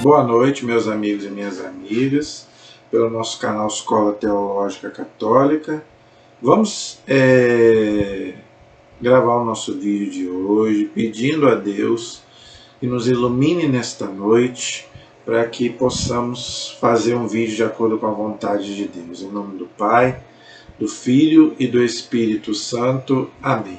Boa noite, meus amigos e minhas amigas, pelo nosso canal Escola Teológica Católica. Vamos gravar o nosso vídeo de hoje, pedindo a Deus que nos ilumine nesta noite, para que possamos fazer um vídeo de acordo com a vontade de Deus. Em nome do Pai, do Filho e do Espírito Santo. Amém.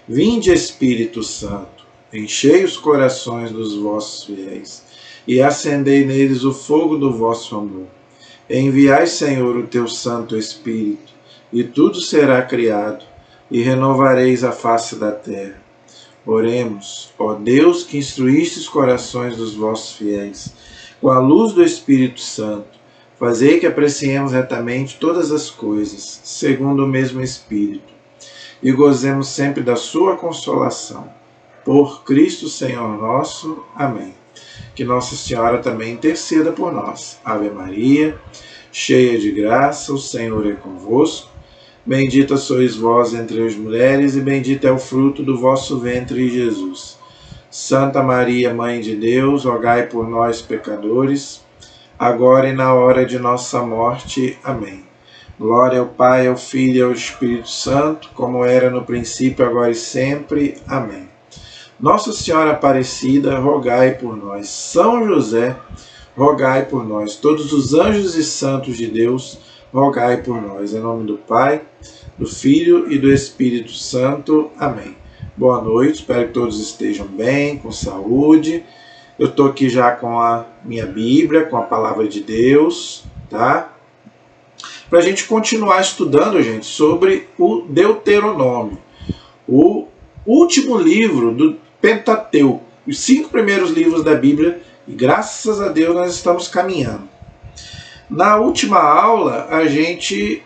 Vinde, Espírito Santo, enchei os corações dos vossos fiéis e acendei neles o fogo do vosso amor. Enviai, Senhor, o teu Santo Espírito, e tudo será criado, e renovareis a face da terra. Oremos, ó Deus, que instruíste os corações dos vossos fiéis, com a luz do Espírito Santo, fazei que apreciemos retamente todas as coisas, segundo o mesmo Espírito, e gozemos sempre da sua consolação. Por Cristo Senhor nosso. Amém. Que Nossa Senhora também interceda por nós. Ave Maria, cheia de graça, o Senhor é convosco. Bendita sois vós entre as mulheres, e bendito é o fruto do vosso ventre, Jesus. Santa Maria, Mãe de Deus, rogai por nós, pecadores, agora e na hora de nossa morte. Amém. Glória ao Pai, ao Filho e ao Espírito Santo, como era no princípio, agora e sempre. Amém. Nossa Senhora Aparecida, rogai por nós. São José, rogai por nós. Todos os anjos e santos de Deus, rogai por nós. Em nome do Pai, do Filho e do Espírito Santo. Amém. Boa noite, espero que todos estejam bem, com saúde. Eu estou aqui já com a minha Bíblia, com a Palavra de Deus, tá? Para a gente continuar estudando, gente, sobre o Deuteronômio, o último livro do Pentateuco, os 5 primeiros livros da Bíblia, e graças a Deus nós estamos caminhando. Na última aula, a gente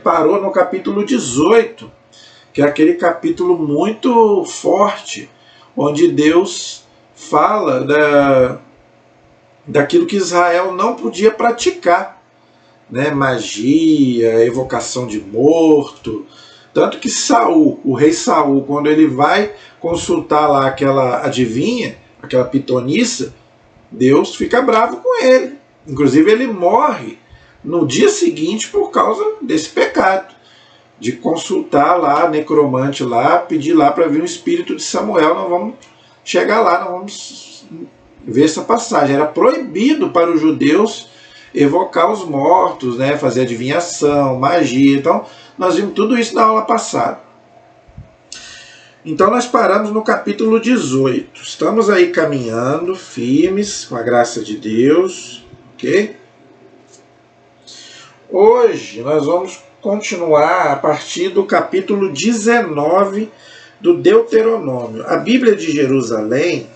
parou no capítulo 18, que é aquele capítulo muito forte, onde Deus fala daquilo que Israel não podia praticar, né? Magia, evocação de morto. Tanto que Saul, o rei Saul, quando ele vai consultar lá aquela adivinha, aquela pitonissa, Deus fica bravo com ele. Inclusive ele morre no dia seguinte por causa desse pecado, de consultar lá, necromante lá, pedir lá para vir o espírito de Samuel. Não vamos chegar lá, não vamos ver essa passagem. Era proibido para os judeus evocar os mortos, né, fazer adivinhação, magia. Então, nós vimos tudo isso na aula passada. Então nós paramos no capítulo 18. Estamos aí caminhando, firmes, com a graça de Deus. Ok? Hoje nós vamos continuar a partir do capítulo 19 do Deuteronômio. A Bíblia de Jerusalém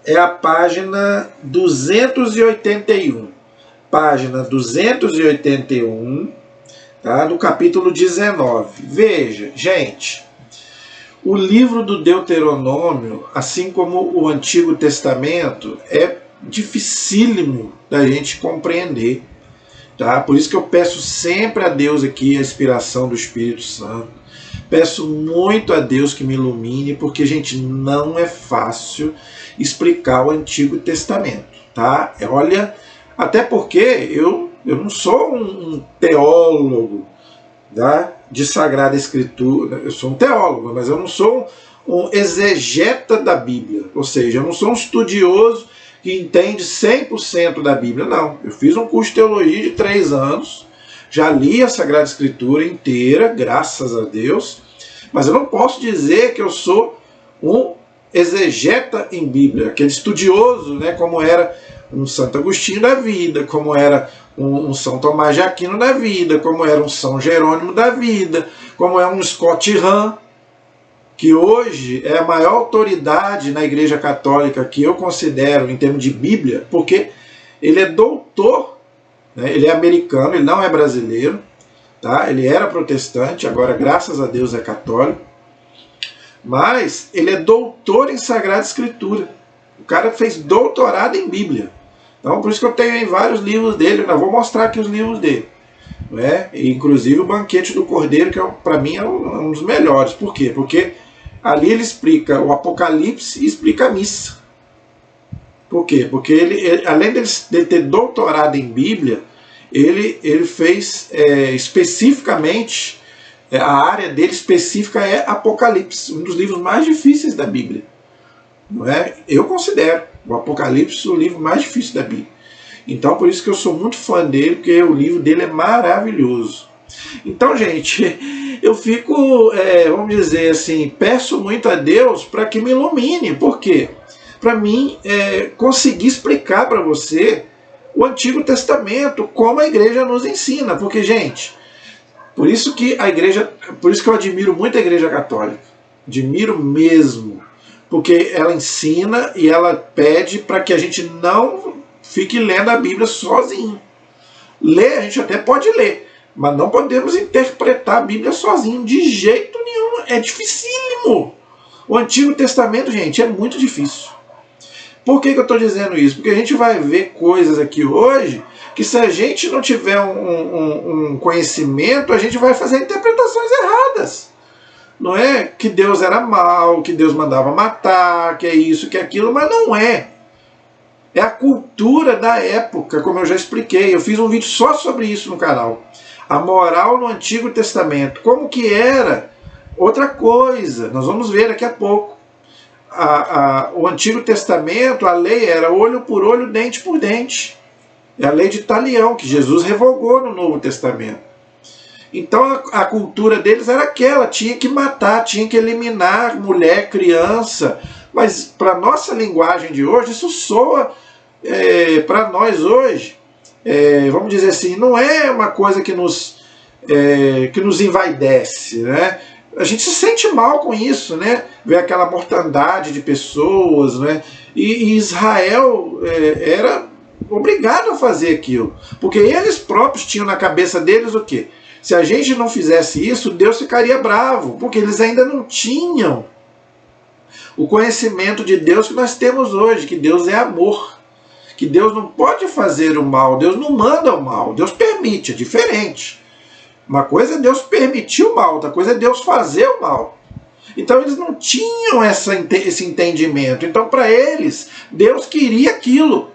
é a página 281. Página 281, tá? Do capítulo 19. Veja, gente, o livro do Deuteronômio, assim como o Antigo Testamento, é dificílimo da gente compreender, tá? Por isso que eu peço sempre a Deus aqui a inspiração do Espírito Santo. Peço muito a Deus que me ilumine, porque, gente, não é fácil explicar o Antigo Testamento, tá? Olha, até porque eu não sou um teólogo, tá, de Sagrada Escritura. Eu sou um teólogo, mas eu não sou um exegeta da Bíblia. Ou seja, eu não sou um estudioso que entende 100% da Bíblia. Não, eu fiz um curso de teologia de 3 anos, já li a Sagrada Escritura inteira, graças a Deus, mas eu não posso dizer que eu sou um exegeta em Bíblia, aquele estudioso, né, como era um Santo Agostinho da vida, como era um São Tomás de Aquino da vida, como era um São Jerônimo da vida, como é um Scott Hahn, que hoje é a maior autoridade na Igreja Católica que eu considero em termos de Bíblia, porque ele é doutor, né? Ele é americano, ele não é brasileiro, tá? Ele era protestante, agora graças a Deus é católico, mas ele é doutor em Sagrada Escritura. O cara fez doutorado em Bíblia. Então, por isso que eu tenho aí vários livros dele. Eu vou mostrar aqui os livros dele, né? Inclusive o Banquete do Cordeiro, que para mim é um dos melhores. Por quê? Porque ali ele explica o Apocalipse e explica a missa. Por quê? Porque além de ter doutorado em Bíblia, ele fez especificamente, a área dele específica é Apocalipse, um dos livros mais difíceis da Bíblia. Não é? Eu considero o Apocalipse o livro mais difícil da Bíblia. Então, por isso que eu sou muito fã dele, porque o livro dele é maravilhoso. Então, gente, eu fico, vamos dizer assim, peço muito a Deus para que me ilumine. Por quê? Para mim conseguir explicar para você o Antigo Testamento, como a igreja nos ensina. Porque, gente, por isso que eu admiro muito a Igreja Católica. Admiro mesmo. Porque ela ensina e ela pede para que a gente não fique lendo a Bíblia sozinho. Ler, a gente até pode ler, mas não podemos interpretar a Bíblia sozinho, de jeito nenhum. É dificílimo. O Antigo Testamento, gente, é muito difícil. Por que eu estou dizendo isso? Porque a gente vai ver coisas aqui hoje que, se a gente não tiver um conhecimento, a gente vai fazer interpretações erradas. Não é que Deus era mau, que Deus mandava matar, que é isso, que é aquilo, mas não é. É a cultura da época, como eu já expliquei. Eu fiz um vídeo só sobre isso no canal. A moral no Antigo Testamento. Como que era? Outra coisa, nós vamos ver daqui a pouco. O Antigo Testamento, a lei era olho por olho, dente por dente. É a lei de Talião, que Jesus revogou no Novo Testamento. Então a cultura deles era aquela, tinha que matar, tinha que eliminar mulher, criança. Mas para a nossa linguagem de hoje, isso soa, para nós hoje, vamos dizer assim, não é uma coisa que nos envaidece, né? A gente se sente mal com isso, né? Ver aquela mortandade de pessoas, né? E Israel era obrigado a fazer aquilo, porque eles próprios tinham na cabeça deles o quê? Se a gente não fizesse isso, Deus ficaria bravo, porque eles ainda não tinham o conhecimento de Deus que nós temos hoje, que Deus é amor, que Deus não pode fazer o mal, Deus não manda o mal, Deus permite, é diferente. Uma coisa é Deus permitir o mal, outra coisa é Deus fazer o mal. Então eles não tinham esse entendimento. Então, para eles, Deus queria aquilo.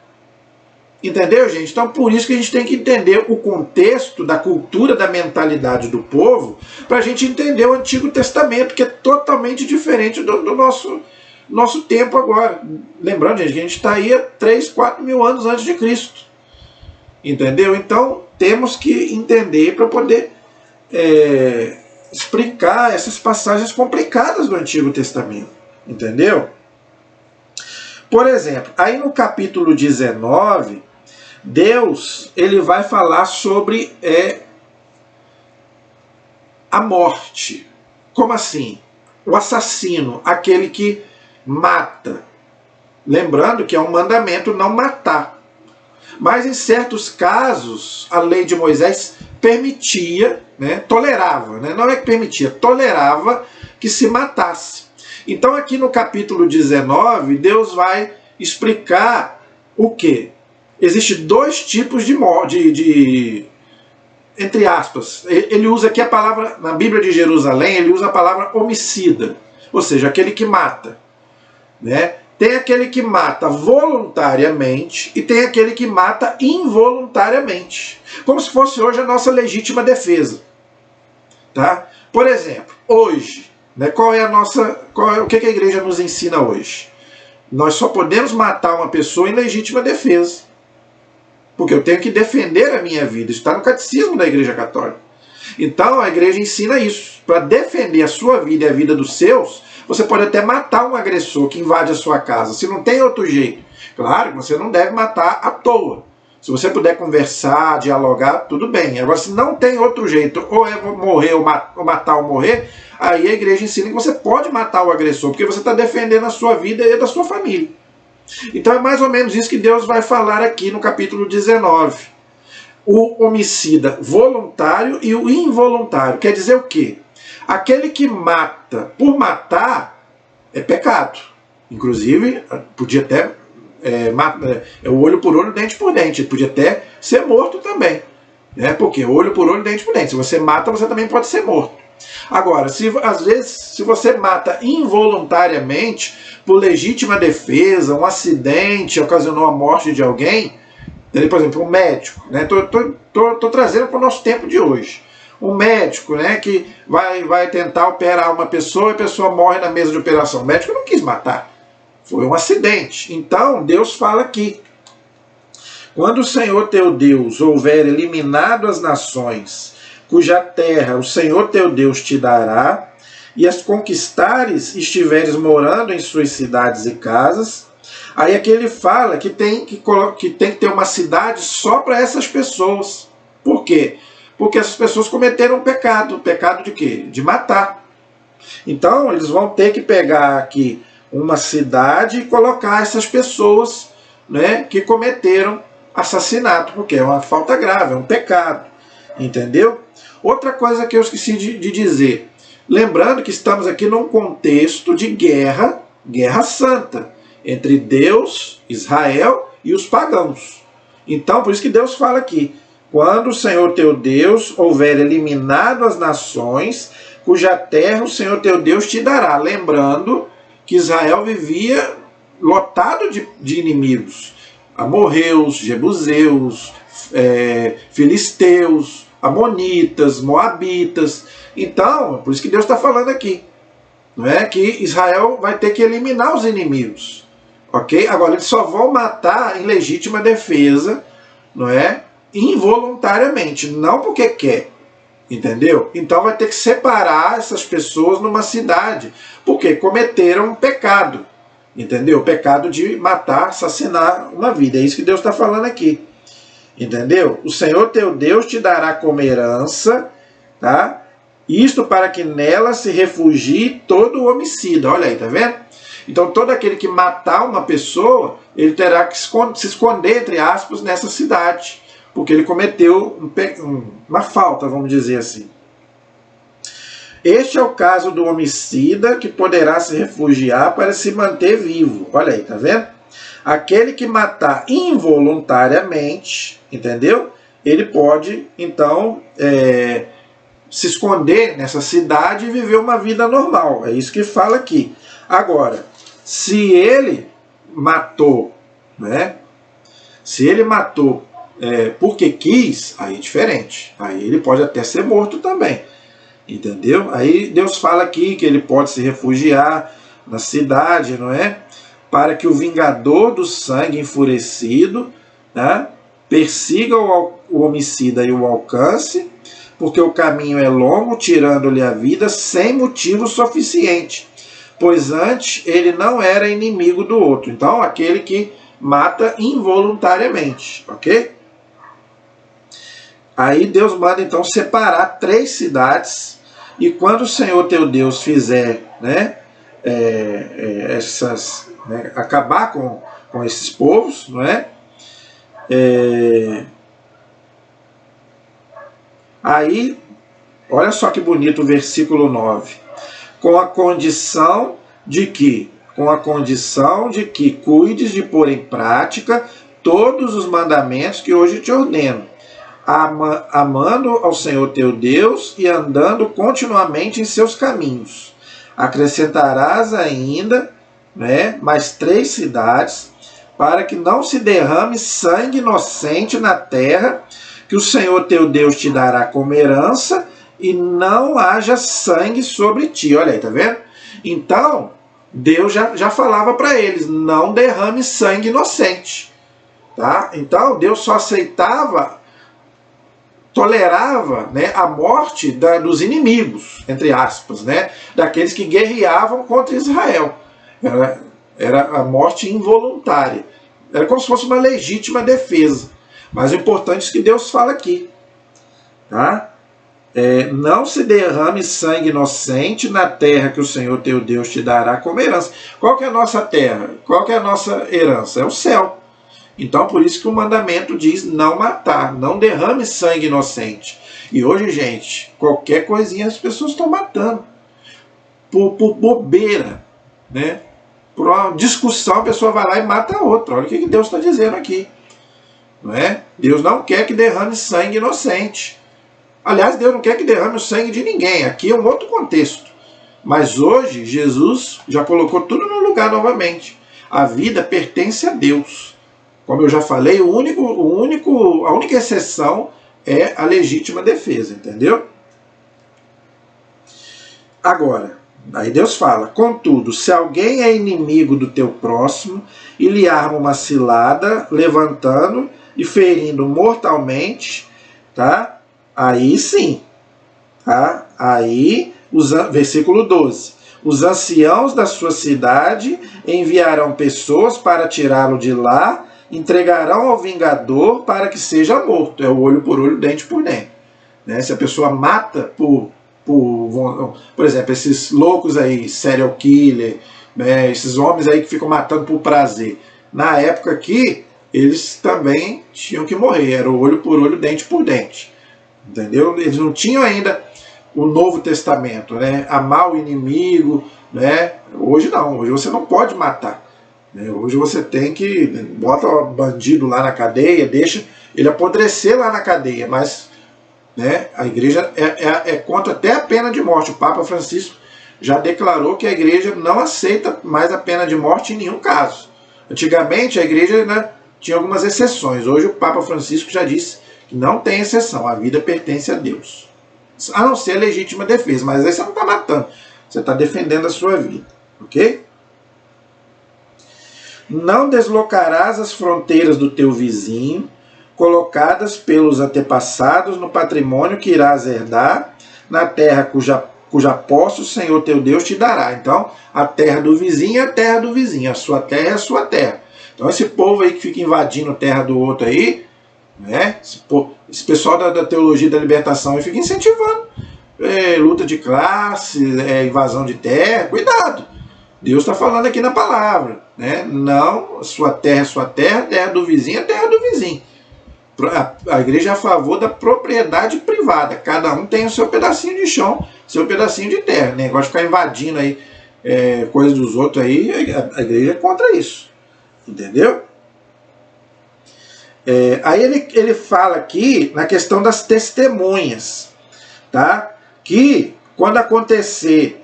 Entendeu, gente? Então, por isso que a gente tem que entender o contexto da cultura, da mentalidade do povo, para a gente entender o Antigo Testamento, que é totalmente diferente do nosso tempo agora. Lembrando, gente, que a gente está aí há 3, 4 mil anos antes de Cristo. Entendeu? Então, temos que entender para poder explicar essas passagens complicadas do Antigo Testamento. Entendeu? Por exemplo, aí no capítulo 19... Deus, ele vai falar sobre a morte. Como assim? O assassino, aquele que mata. Lembrando que é um mandamento não matar. Mas em certos casos, a lei de Moisés permitia, né, tolerava, né, não é que permitia, tolerava que se matasse. Então aqui no capítulo 19, Deus vai explicar o quê? Existem 2 tipos de morte, entre aspas. Ele usa aqui a palavra, na Bíblia de Jerusalém, ele usa a palavra homicida, ou seja, aquele que mata. Né? Tem aquele que mata voluntariamente e tem aquele que mata involuntariamente. Como se fosse hoje a nossa legítima defesa. Tá? Por exemplo, hoje, né, o que a igreja nos ensina hoje? Nós só podemos matar uma pessoa em legítima defesa. Porque eu tenho que defender a minha vida. Isso está no catecismo da Igreja Católica. Então a igreja ensina isso. Para defender a sua vida e a vida dos seus, você pode até matar um agressor que invade a sua casa. Se não tem outro jeito. Claro que você não deve matar à toa. Se você puder conversar, dialogar, tudo bem. Agora, se não tem outro jeito, ou é morrer, ou matar ou morrer, aí a igreja ensina que você pode matar o agressor, porque você está defendendo a sua vida e a da sua família. Então é mais ou menos isso que Deus vai falar aqui no capítulo 19. O homicida voluntário e o involuntário. Quer dizer o quê? Aquele que mata por matar é pecado. Inclusive, podia até o olho por olho, dente por dente. Ele podia até ser morto também. Né? Porque olho por olho, dente por dente. Se você mata, você também pode ser morto. Agora, às vezes, se você mata involuntariamente, por legítima defesa, um acidente ocasionou a morte de alguém, por exemplo, um médico, né? Tô trazendo para o nosso tempo de hoje. Um médico, né, que vai tentar operar uma pessoa e a pessoa morre na mesa de operação. O médico não quis matar. Foi um acidente. Então, Deus fala aqui: quando o Senhor teu Deus houver eliminado as nações, cuja terra o Senhor teu Deus te dará, e as conquistares, estiveres morando em suas cidades e casas, aí aqui ele fala que tem que ter uma cidade só para essas pessoas. Por quê? Porque essas pessoas cometeram um pecado. Pecado de quê? De matar. Então eles vão ter que pegar aqui uma cidade e colocar essas pessoas, né, que cometeram assassinato, porque é uma falta grave, é um pecado. Entendeu? Outra coisa que eu esqueci de dizer. Lembrando que estamos aqui num contexto de guerra santa, entre Deus, Israel e os pagãos. Então, por isso que Deus fala aqui: quando o Senhor teu Deus houver eliminado as nações, cuja terra o Senhor teu Deus te dará. Lembrando que Israel vivia lotado de inimigos. Amorreus, Jebuseus, filisteus, amonitas, moabitas. Então, por isso que Deus está falando aqui, não é? Que Israel vai ter que eliminar os inimigos. Ok? Agora, eles só vão matar em legítima defesa, não é? Involuntariamente, não porque quer. Entendeu? Então vai ter que separar essas pessoas numa cidade, porque cometeram um pecado. Entendeu? O pecado de matar, assassinar uma vida. É isso que Deus está falando aqui. Entendeu? O Senhor teu Deus te dará como herança, tá? Isto para que nela se refugie todo o homicida. Olha aí, tá vendo? Então todo aquele que matar uma pessoa, ele terá que se esconder, entre aspas, nessa cidade, porque ele cometeu uma falta, vamos dizer assim. Este é o caso do homicida que poderá se refugiar para se manter vivo. Olha aí, tá vendo? Aquele que matar involuntariamente, entendeu? Ele pode, então, se esconder nessa cidade e viver uma vida normal. É isso que fala aqui. Agora, se ele matou, né? Se ele matou porque quis, aí é diferente. Aí ele pode até ser morto também. Entendeu? Aí Deus fala aqui que ele pode se refugiar na cidade, não é? Para que o vingador do sangue enfurecido, né, persiga o homicida e o alcance, porque o caminho é longo, tirando-lhe a vida sem motivo suficiente, pois antes ele não era inimigo do outro. Então, aquele que mata involuntariamente, ok? Aí Deus manda então separar 3 cidades, e quando o Senhor teu Deus fizer, né, acabar com esses povos, não é? Aí, olha só que bonito o versículo 9. Com a condição de que cuides de pôr em prática todos os mandamentos que hoje te ordeno, amando ao Senhor teu Deus e andando continuamente em seus caminhos. Acrescentarás ainda, né, mais 3 cidades, para que não se derrame sangue inocente na terra, que o Senhor teu Deus te dará como herança, e não haja sangue sobre ti. Olha aí, tá vendo? Então, Deus já falava para eles: não derrame sangue inocente. Tá? Então, Deus só tolerava, né, a morte dos inimigos, entre aspas, né, daqueles que guerreavam contra Israel. Era a morte involuntária. Era como se fosse uma legítima defesa. Mas o importante é que Deus fala aqui. Tá? Não se derrame sangue inocente na terra que o Senhor teu Deus te dará como herança. Qual que é a nossa terra? Qual que é a nossa herança? É o céu. Então, por isso que o mandamento diz não matar, não derrame sangue inocente. E hoje, gente, qualquer coisinha as pessoas estão matando. Por bobeira, né? Por uma discussão, a pessoa vai lá e mata a outra. Olha o que Deus está dizendo aqui. Não é? Deus não quer que derrame sangue inocente. Aliás, Deus não quer que derrame o sangue de ninguém. Aqui é um outro contexto. Mas hoje, Jesus já colocou tudo no lugar novamente. A vida pertence a Deus. Como eu já falei, a única exceção é a legítima defesa, entendeu? Agora, aí Deus fala: contudo, se alguém é inimigo do teu próximo e lhe arma uma cilada, levantando e ferindo mortalmente, tá? Aí sim, tá? Aí, versículo 12. Os anciãos da sua cidade enviarão pessoas para tirá-lo de lá, entregarão ao vingador para que seja morto. É o olho por olho, dente por dente. Né? Se a pessoa mata por exemplo, esses loucos aí, serial killer, né? Esses homens aí que ficam matando por prazer. Na época aqui, eles também tinham que morrer. Era o olho por olho, dente por dente. Entendeu? Eles não tinham ainda o Novo Testamento, né? Amar o inimigo, né? Hoje não, hoje você não pode matar. Né? Hoje você tem que bota o bandido lá na cadeia, deixa ele apodrecer lá na cadeia, mas, né, a igreja é contra até a pena de morte. O Papa Francisco já declarou que a igreja não aceita mais a pena de morte em nenhum caso. Antigamente a igreja, né, tinha algumas exceções. Hoje o Papa Francisco já disse que não tem exceção, a vida pertence a Deus. A não ser a legítima defesa, mas aí você não está matando, você está defendendo a sua vida, ok? Não deslocarás as fronteiras do teu vizinho, colocadas pelos antepassados no patrimônio que irás herdar, na terra cuja posse o Senhor teu Deus te dará. Então, a terra do vizinho é a terra do vizinho, a sua terra é a sua terra. Então, esse povo aí que fica invadindo a terra do outro aí, né? Esse pessoal da teologia da libertação aí fica incentivando luta de classe, invasão de terra. Cuidado! Deus está falando aqui na palavra, né? Não, sua terra é sua terra, a terra do vizinho é a terra do vizinho. A igreja é a favor da propriedade privada. Cada um tem o seu pedacinho de chão, seu pedacinho de terra. Negócio de ficar invadindo aí coisas dos outros aí, a igreja é contra isso. Entendeu? Aí ele fala aqui na questão das testemunhas, tá? Que quando acontecer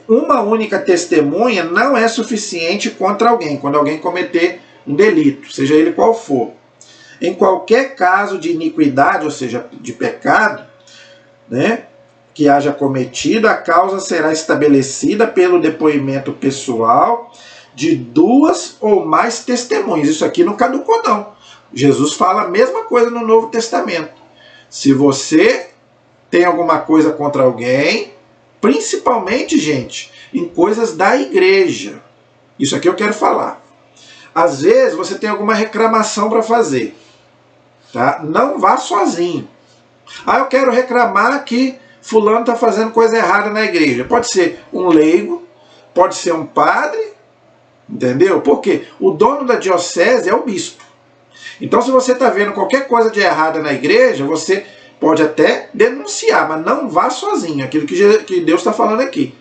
uma única testemunha não é suficiente contra alguém, quando alguém cometer um delito, seja ele qual for. Em qualquer caso de iniquidade, ou seja, de pecado, né, que haja cometido, a causa será estabelecida pelo depoimento pessoal de 2 ou mais testemunhas. Isso aqui não caducou, não. Jesus fala a mesma coisa no Novo Testamento. Se você tem alguma coisa contra alguém, principalmente, gente, em coisas da igreja, isso aqui eu quero falar. Às vezes você tem alguma reclamação para fazer, tá? Não vá sozinho. Eu quero reclamar que fulano está fazendo coisa errada na igreja. Pode ser um leigo, pode ser um padre, entendeu? Porque o dono da diocese é o bispo. Então, se você está vendo qualquer coisa de errada na igreja, você pode até denunciar, mas não vá sozinho. Aquilo que Deus está falando aqui.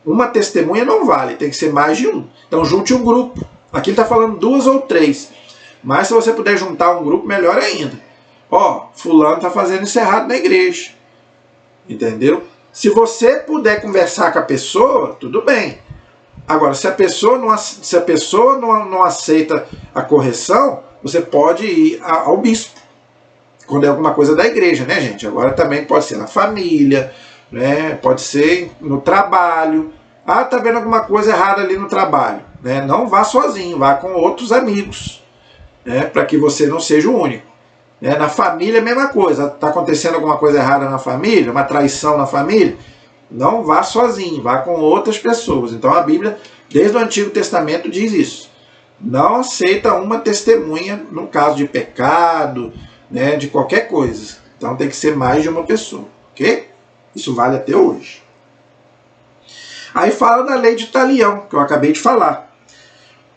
Uma testemunha não vale, tem que ser mais de um. Então, junte um grupo. Aqui está falando 2 ou 3. Mas se você puder juntar um grupo, melhor ainda. Fulano está fazendo isso errado na igreja. Entendeu? Se você puder conversar com a pessoa, tudo bem. Agora, se a pessoa não aceita a correção, você pode ir ao bispo, quando é alguma coisa da igreja, né, gente? Agora também pode ser na família, né? Pode ser no trabalho. Tá vendo alguma coisa errada ali no trabalho, né? Não vá sozinho, vá com outros amigos, né? Para que você não seja o único. Na família, a mesma coisa. Está acontecendo alguma coisa errada na família, uma traição na família, não vá sozinho, vá com outras pessoas. Então a Bíblia, desde o Antigo Testamento, diz isso. Não aceita uma testemunha no caso de pecado, né, de qualquer coisa. Então tem que ser mais de uma pessoa, ok? Isso vale até hoje. Aí fala da lei de Talião, que eu acabei de falar.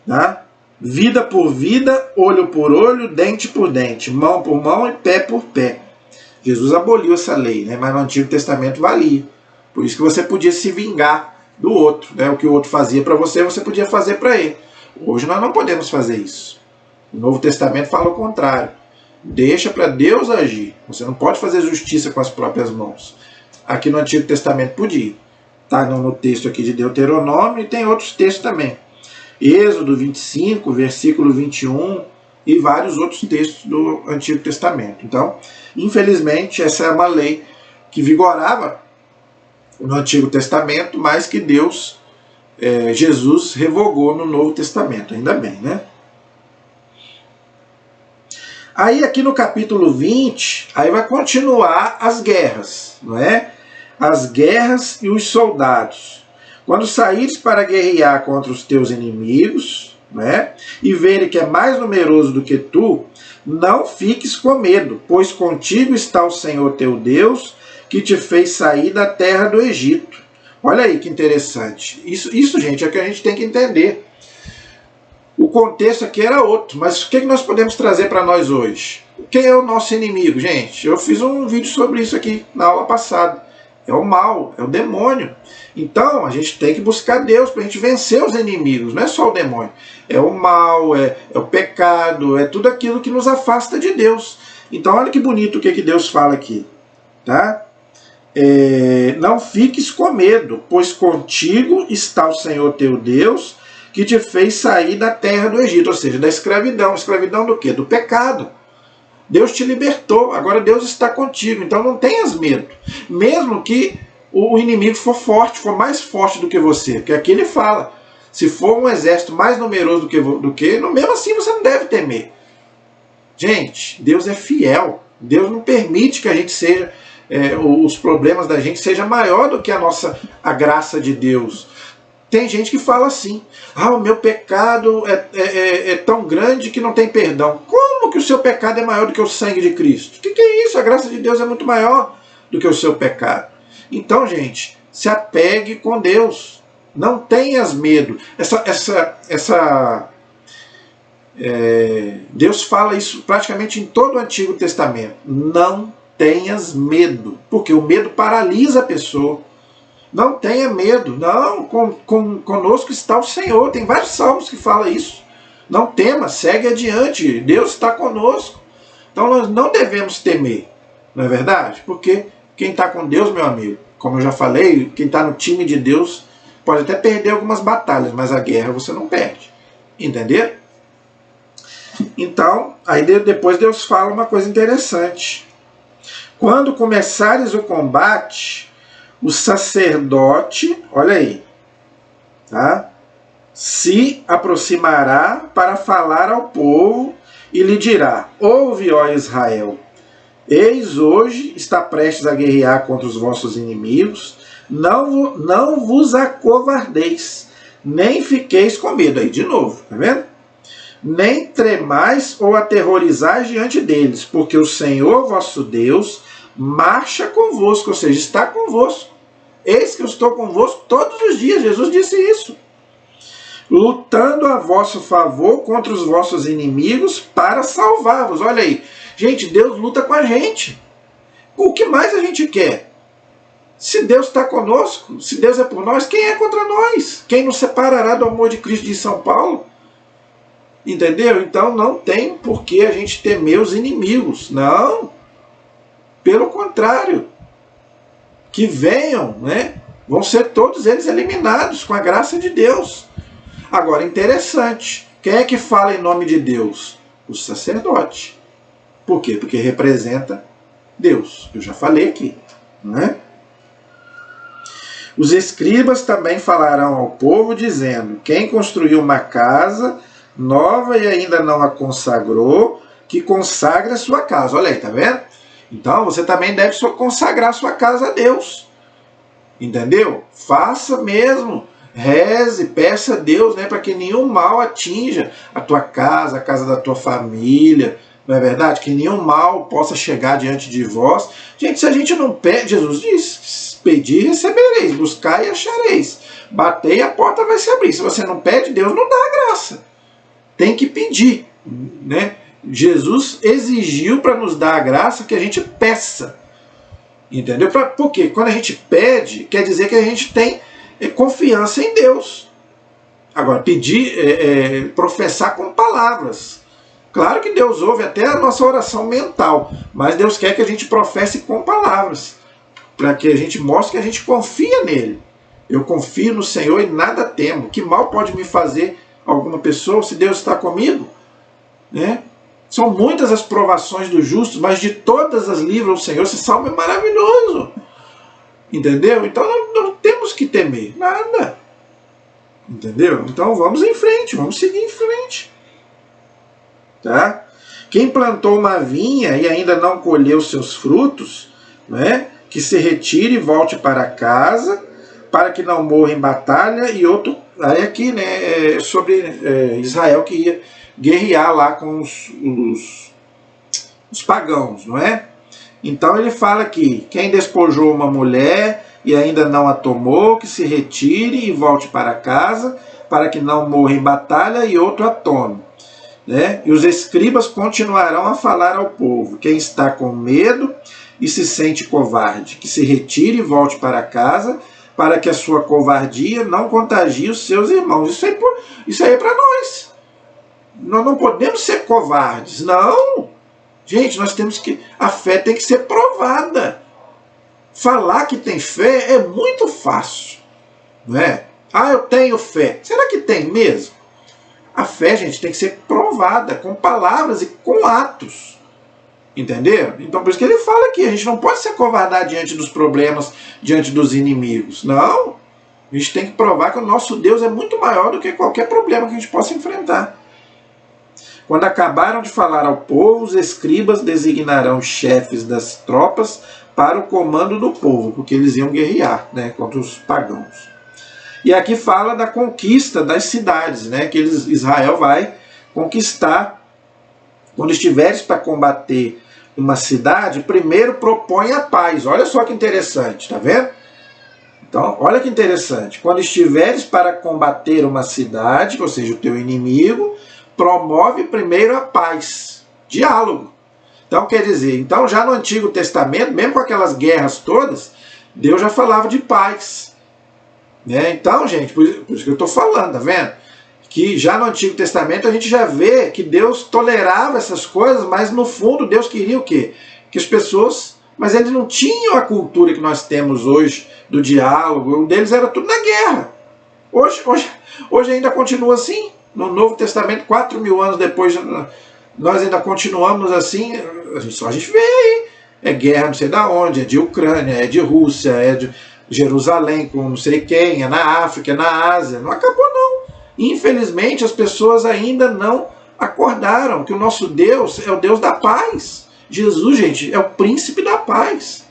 Tá? Vida por vida, olho por olho, dente por dente, mão por mão e pé por pé. Jesus aboliu essa lei, né, mas no Antigo Testamento valia. Por isso que você podia se vingar do outro, né? O que o outro fazia para você, você podia fazer para ele. Hoje nós não podemos fazer isso. O Novo Testamento fala o contrário. Deixa para Deus agir. Você não pode fazer justiça com as próprias mãos. Aqui no Antigo Testamento podia. Está no texto aqui de Deuteronômio e tem outros textos também. Êxodo 25, versículo 21 e vários outros textos do Antigo Testamento. Então, infelizmente, essa é uma lei que vigorava no Antigo Testamento, mas que Deus, Jesus, revogou no Novo Testamento. Ainda bem, né? Aí aqui no capítulo 20, aí vai continuar as guerras, não é? As guerras e os soldados. Quando saíres para guerrear contra os teus inimigos, né, e verem que é mais numeroso do que tu, não fiques com medo, pois contigo está o Senhor teu Deus, que te fez sair da terra do Egito. Olha aí que interessante. Isso, gente, é que a gente tem que entender. O contexto aqui era outro, mas o que nós podemos trazer para nós hoje? Quem é o nosso inimigo, gente? Eu fiz um vídeo sobre isso aqui na aula passada. É o mal, é o demônio. Então, a gente tem que buscar Deus para a gente vencer os inimigos. Não é só o demônio. É o mal, é o pecado, é tudo aquilo que nos afasta de Deus. Então, olha que bonito o que Deus fala aqui. Tá? Não fiques com medo, pois contigo está o Senhor teu Deus, que te fez sair da terra do Egito, ou seja, da escravidão. Escravidão do quê? Do pecado. Deus te libertou, agora Deus está contigo, então não tenhas medo. Mesmo que o inimigo for forte, for mais forte do que você, porque aqui ele fala, se for um exército mais numeroso do que mesmo assim você não deve temer. Gente, Deus é fiel, Deus não permite que a gente seja, os problemas da gente sejam maior do que a graça de Deus. Tem gente que fala assim, o meu pecado é tão grande que não tem perdão. Como que o seu pecado é maior do que o sangue de Cristo? O que é isso? A graça de Deus é muito maior do que o seu pecado. Então, gente, se apegue com Deus. Não tenhas medo. Deus fala isso praticamente em todo o Antigo Testamento. Não tenhas medo, porque o medo paralisa a pessoa. Não tenha medo, não, conosco está o Senhor. Tem vários salmos que falam isso. Não tema, segue adiante, Deus está conosco. Então nós não devemos temer, não é verdade? Porque quem está com Deus, meu amigo, como eu já falei, quem está no time de Deus pode até perder algumas batalhas, mas a guerra você não perde. Entenderam? Então, aí depois Deus fala uma coisa interessante. Quando começares o combate, o sacerdote, olha aí, tá? Se aproximará para falar ao povo e lhe dirá: ouve, ó Israel, eis hoje está prestes a guerrear contra os vossos inimigos, não vos acovardeis, nem fiqueis com medo. Aí de novo, tá vendo? Nem tremais ou aterrorizais diante deles, porque o Senhor vosso Deus marcha convosco, ou seja, está convosco. Eis que eu estou convosco todos os dias. Jesus disse isso. Lutando a vosso favor contra os vossos inimigos para salvar-vos. Olha aí. Gente, Deus luta com a gente. O que mais a gente quer? Se Deus está conosco, se Deus é por nós, quem é contra nós? Quem nos separará do amor de Cristo, de São Paulo? Entendeu? Então não tem por que a gente temer os inimigos. Não. Pelo contrário. Que venham, né? Vão ser todos eles eliminados com a graça de Deus. Agora, interessante, quem é que fala em nome de Deus? O sacerdote. Por quê? Porque representa Deus. Eu já falei aqui, não é? Os escribas também falarão ao povo, dizendo: quem construiu uma casa nova e ainda não a consagrou, que consagre a sua casa. Olha aí, tá vendo? Então você também deve consagrar sua casa a Deus. Entendeu? Faça mesmo. Reze, peça a Deus, né, para que nenhum mal atinja a tua casa, a casa da tua família. Não é verdade? Que nenhum mal possa chegar diante de vós. Gente, se a gente não pede, Jesus diz: pedir, recebereis, buscar e achareis. Batei, a porta vai se abrir. Se você não pede, Deus não dá a graça. Tem que pedir, né? Jesus exigiu para nos dar a graça que a gente peça. Entendeu? Por quê? Quando a gente pede, quer dizer que a gente tem confiança em Deus. Agora, pedir, professar com palavras. Claro que Deus ouve até a nossa oração mental, mas Deus quer que a gente professe com palavras, para que a gente mostre que a gente confia nele. Eu confio no Senhor e nada temo. Que mal pode me fazer alguma pessoa se Deus está comigo? Né? São muitas as provações dos justos, mas de todas as livra o Senhor. Esse salmo é maravilhoso. Entendeu? Então não temos que temer nada. Entendeu? Então vamos em frente, vamos seguir em frente. Tá? Quem plantou uma vinha e ainda não colheu seus frutos, né, que se retire e volte para casa, para que não morra em batalha. E outro, aí aqui, né, sobre Israel que ia guerrear lá com os pagãos, não é? Então ele fala aqui, quem despojou uma mulher e ainda não a tomou, que se retire e volte para casa, para que não morra em batalha e outro a tome. Né? E os escribas continuarão a falar ao povo, quem está com medo e se sente covarde, que se retire e volte para casa, para que a sua covardia não contagie os seus irmãos. Isso aí é para nós. Nós não podemos ser covardes, não. Gente, nós temos que... A fé tem que ser provada. Falar que tem fé é muito fácil. Não é? Ah, eu tenho fé. Será que tem mesmo? A fé, gente, tem que ser provada com palavras e com atos. Entendeu? Então, por isso que ele fala aqui, a gente não pode se acovardar diante dos problemas, diante dos inimigos. Não. A gente tem que provar que o nosso Deus é muito maior do que qualquer problema que a gente possa enfrentar. Quando acabaram de falar ao povo, os escribas designarão os chefes das tropas para o comando do povo, porque eles iam guerrear, né, contra os pagãos. E aqui fala da conquista das cidades, né, que Israel vai conquistar. Quando estiveres para combater uma cidade, primeiro propõe a paz. Olha só que interessante, tá vendo? Então, olha que interessante. Quando estiveres para combater uma cidade, ou seja, o teu inimigo, promove primeiro a paz. Diálogo. Então, quer dizer, então já no Antigo Testamento, mesmo com aquelas guerras todas, Deus já falava de paz. Né? Então, gente, por isso que eu estou falando, tá vendo? Que já no Antigo Testamento a gente já vê que Deus tolerava essas coisas, mas no fundo Deus queria o quê? Que as pessoas... Mas eles não tinham a cultura que nós temos hoje do diálogo, um deles era tudo na guerra. Hoje ainda continua assim. No Novo Testamento, 4.000 anos depois, nós ainda continuamos assim. Só a gente vê aí. É guerra não sei de onde, é de Ucrânia, é de Rússia, é de Jerusalém com não sei quem, é na África, é na Ásia. Não acabou não. Infelizmente as pessoas ainda não acordaram que o nosso Deus é o Deus da paz. Jesus, gente, é o príncipe da paz.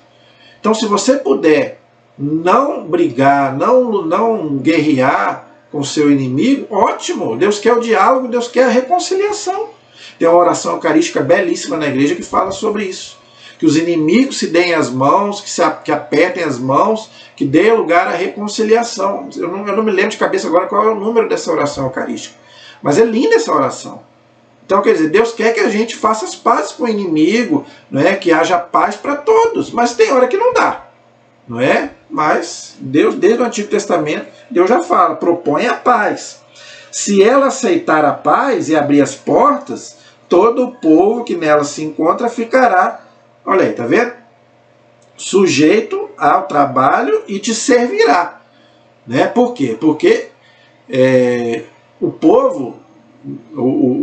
Então se você puder não brigar, não guerrear com o seu inimigo, ótimo. Deus quer o diálogo, Deus quer a reconciliação. Tem uma oração eucarística belíssima na igreja que fala sobre isso. Que os inimigos se deem as mãos, que apertem as mãos, que dê lugar à reconciliação. Eu não me lembro de cabeça agora qual é o número dessa oração eucarística. Mas é linda essa oração. Então, quer dizer, Deus quer que a gente faça as pazes com o inimigo, não é? Que haja paz para todos. Mas tem hora que não dá. Não é? Mas Deus, desde o Antigo Testamento, Deus já fala, propõe a paz. Se ela aceitar a paz e abrir as portas, todo o povo que nela se encontra ficará, olha aí, tá vendo? Sujeito ao trabalho e te servirá. Né? Por quê? Porque o povo,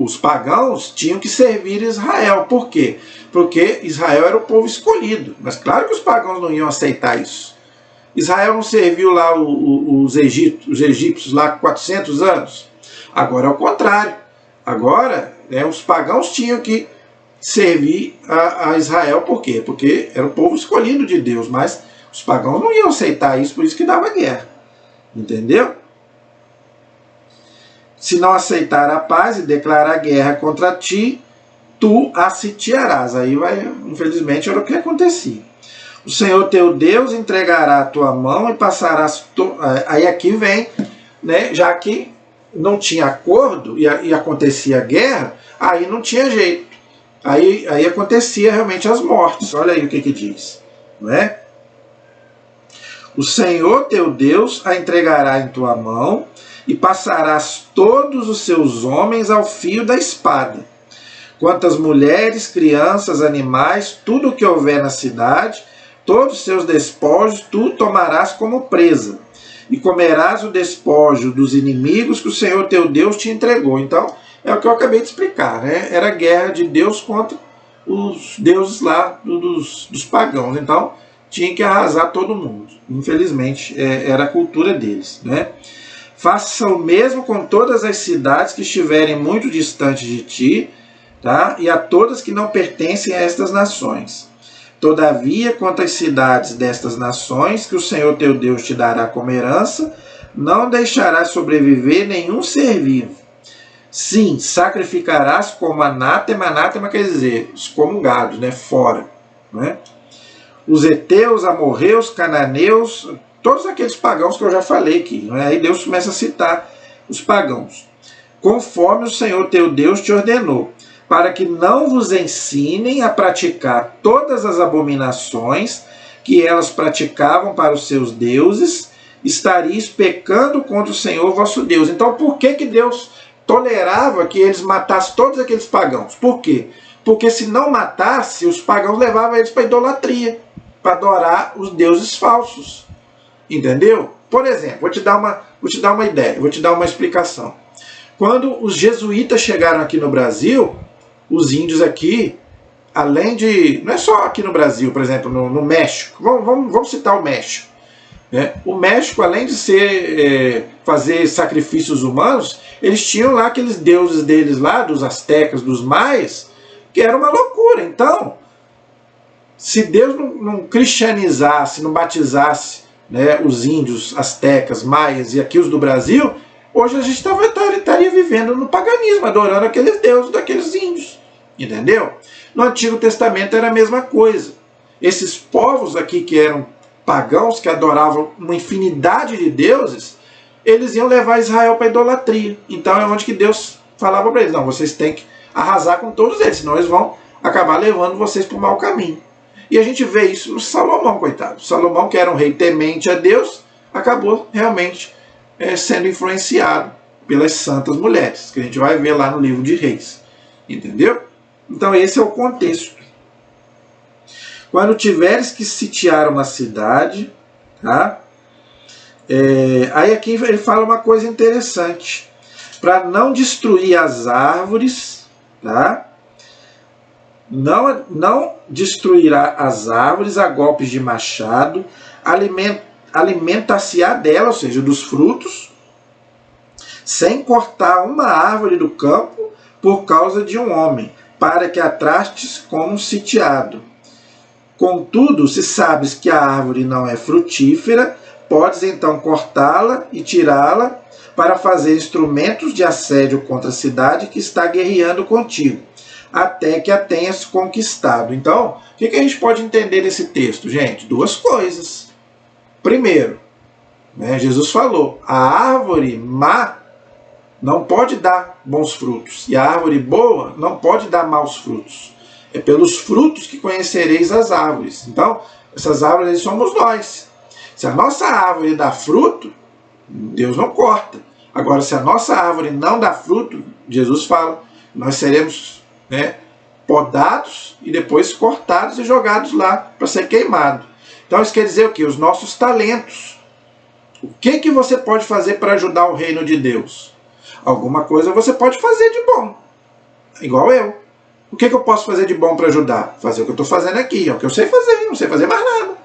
os pagãos, tinham que servir Israel. Por quê? Porque Israel era o povo escolhido. Mas claro que os pagãos não iam aceitar isso. Israel não serviu lá os egípcios lá 400 anos. Agora é o contrário. Agora, né, os pagãos tinham que servir a Israel. Por quê? Porque era o povo escolhido de Deus. Mas os pagãos não iam aceitar isso, por isso que dava guerra. Entendeu? Se não aceitar a paz e declarar guerra contra ti, tu a sitiarás. Aí vai, infelizmente, era o que acontecia. O Senhor teu Deus entregará a tua mão e passarás... Aí aqui vem, né, já que não tinha acordo e acontecia guerra, aí não tinha jeito. Aí acontecia realmente as mortes. Olha aí o que diz. Não é? O Senhor teu Deus a entregará em tua mão e passarás todos os seus homens ao fio da espada. quantas mulheres, crianças, animais, tudo o que houver na cidade, todos os seus despojos, tu tomarás como presa, e comerás o despojo dos inimigos que o Senhor teu Deus te entregou. Então, é o que eu acabei de explicar, né? Era a guerra de Deus contra os deuses lá dos pagãos. Então, tinha que arrasar todo mundo. Infelizmente, era a cultura deles, né? Faça o mesmo com todas as cidades que estiverem muito distantes de ti, tá? E a todas que não pertencem a estas nações. Todavia, quanto às cidades destas nações, que o Senhor teu Deus te dará como herança, não deixarás sobreviver nenhum ser vivo. Sim, sacrificarás como anátema. Anátema quer dizer excomungados, né? Fora, né? Os heteus, amorreus, cananeus, todos aqueles pagãos que eu já falei aqui, né? Aí Deus começa a citar os pagãos. Conforme o Senhor teu Deus te ordenou, para que não vos ensinem a praticar todas as abominações que elas praticavam para os seus deuses, estaríeis pecando contra o Senhor vosso Deus. Então, por que Deus tolerava que eles matassem todos aqueles pagãos? Por quê? Porque se não matasse, os pagãos levavam eles para idolatria, para adorar os deuses falsos. Entendeu? Por exemplo, vou te dar uma ideia, vou te dar uma explicação. Quando os jesuítas chegaram aqui no Brasil, os índios aqui, além de... Não é só aqui no Brasil, por exemplo, no México. Vamos citar o México. Né? O México, além de fazer sacrifícios humanos, eles tinham lá aqueles deuses deles lá, dos astecas, dos maias, que era uma loucura. Então, se Deus não cristianizasse, não batizasse, né, os índios, astecas, maias e aqui os do Brasil, hoje a gente estaria vivendo no paganismo, adorando aqueles deuses daqueles índios. Entendeu? No Antigo Testamento era a mesma coisa. Esses povos aqui que eram pagãos, que adoravam uma infinidade de deuses, eles iam levar Israel para a idolatria. Então é onde que Deus falava para eles, não, vocês têm que arrasar com todos eles, senão eles vão acabar levando vocês para o mau caminho. E a gente vê isso no Salomão, coitado. Salomão, que era um rei temente a Deus, acabou realmente sendo influenciado pelas santas mulheres, que a gente vai ver lá no livro de Reis. Entendeu? Então esse é o contexto. Quando tiveres que sitiar uma cidade, tá? Aí aqui ele fala uma coisa interessante. Para não destruir as árvores, tá? Não destruirá as árvores a golpes de machado, alimenta-se-á dela, ou seja, dos frutos, sem cortar uma árvore do campo por causa de um homem, para que a trastes como um sitiado. Contudo, se sabes que a árvore não é frutífera, podes então cortá-la e tirá-la para fazer instrumentos de assédio contra a cidade que está guerreando contigo, até que a tenhas conquistado. Então, o que a gente pode entender desse texto, gente? Duas coisas. Primeiro, né, Jesus falou, a árvore má não pode dar bons frutos, e a árvore boa não pode dar maus frutos. É pelos frutos que conhecereis as árvores. Então, essas árvores somos nós. Se a nossa árvore dá fruto, Deus não corta. Agora, se a nossa árvore não dá fruto, Jesus fala, nós seremos, né, podados e depois cortados e jogados lá para ser queimado. Então isso quer dizer o quê? Os nossos talentos. O que você pode fazer para ajudar o reino de Deus? Alguma coisa você pode fazer de bom. Igual eu. O que eu posso fazer de bom para ajudar? Fazer o que eu estou fazendo aqui. É o que eu sei fazer, não sei fazer mais nada.